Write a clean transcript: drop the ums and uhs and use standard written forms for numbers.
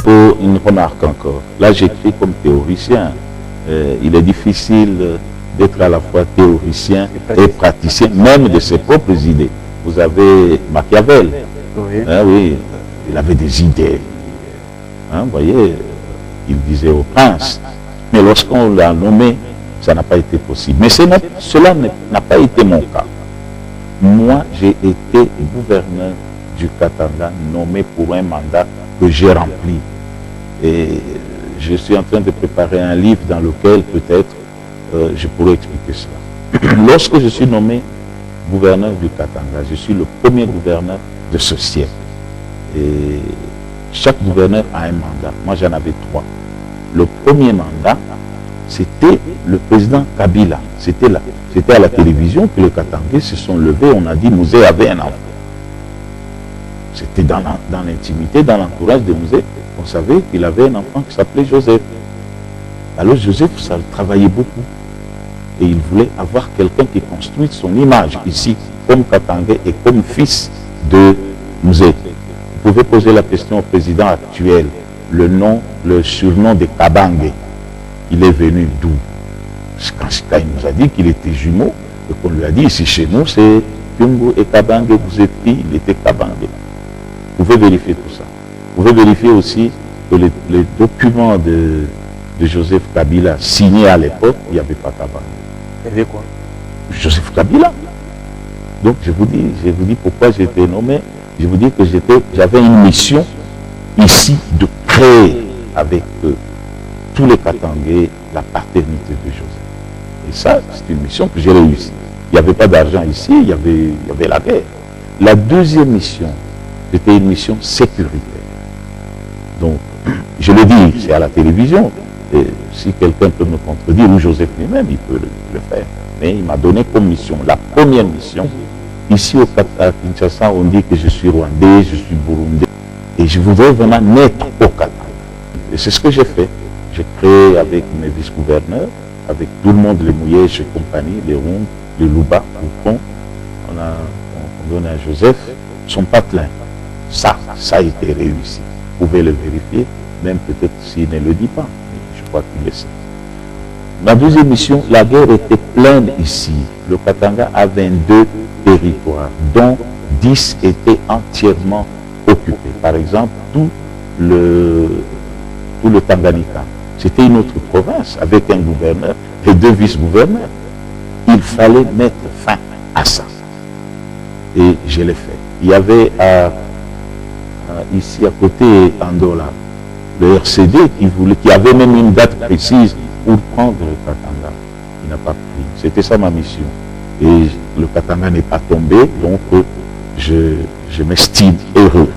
faut une remarque encore. Là, j'écris comme théoricien. Il est difficile d'être à la fois théoricien et praticien, même de ses propres idées. Vous avez Machiavel. Oui. Hein, oui, il avait des idées. Hein, vous voyez, il disait au prince. Mais lorsqu'on l'a nommé, ça n'a pas été possible. Mais cela n'a pas été mon cas. Moi, j'ai été gouverneur du Katanga, nommé pour un mandat que j'ai rempli. Et je suis en train de préparer un livre dans lequel peut-être je pourrais expliquer cela. Lorsque je suis nommé gouverneur du Katanga, je suis le premier gouverneur de ce siècle. Et chaque gouverneur a un mandat. Moi, j'en avais 3. Le premier mandat, c'était le président Kabila. C'était à la télévision que les Katangais se sont levés. On a dit Mouzé avait un enfant. C'était dans l'intimité, dans l'entourage de Mouzé. On savait qu'il avait un enfant qui s'appelait Joseph. Alors Joseph, ça le travaillait beaucoup. Et il voulait avoir quelqu'un qui construise son image ici, comme Katangais et comme fils de Mouzé. Vous pouvez poser la question au président actuel. Le surnom de Kabange, il est venu d'où? Quand il nous a dit qu'il était jumeau, et qu'on lui a dit ici chez nous, c'est Kyungu et Kabange, vous êtes qui? Il était Kabange. Vous pouvez vérifier tout ça. Vous pouvez vérifier aussi que les documents de Joseph Kabila signés à l'époque, il n'y avait pas Kabange. Il y avait quoi? Joseph Kabila. Donc je vous dis pourquoi j'ai été nommé. Je vous dis que j'avais une mission ici de créer avec tous les Katangais la paternité de Joseph. Et ça, c'est une mission que j'ai réussi. Il n'y avait pas d'argent ici, il y avait la guerre. La deuxième mission, c'était une mission sécuritaire. Donc, je le dis, c'est à la télévision. Et si quelqu'un peut me contredire, ou Joseph lui-même, il peut le faire. Mais il m'a donné comme mission, la première mission. Ici à Kinshasa, on dit que je suis rwandais, je suis burundais. Et je voudrais vraiment naître au Katanga. Et c'est ce que j'ai fait. J'ai créé avec mes vice-gouverneurs, avec tout le monde, les Mouyèges et compagnie, les Rondes, les Louba, Koukon. On donne à Joseph son patelin. Ça a été réussi. Vous pouvez le vérifier, même peut-être s'il ne le dit pas. Mais je crois qu'il le sait. Ma deuxième mission, la guerre était pleine ici. Le Katanga a 22 territoires, dont 10 étaient entièrement occupés. Par exemple, tout le Tanganyika. C'était une autre province avec un gouverneur et 2 vice-gouverneurs. Il fallait mettre fin à ça. Et je l'ai fait. Il y avait ici à côté Andola, le RCD qui avait même une date précise pour prendre le Katanga. Il n'a pas pris. C'était ça ma mission. Et le Katanga n'est pas tombé, donc je m'estime heureux.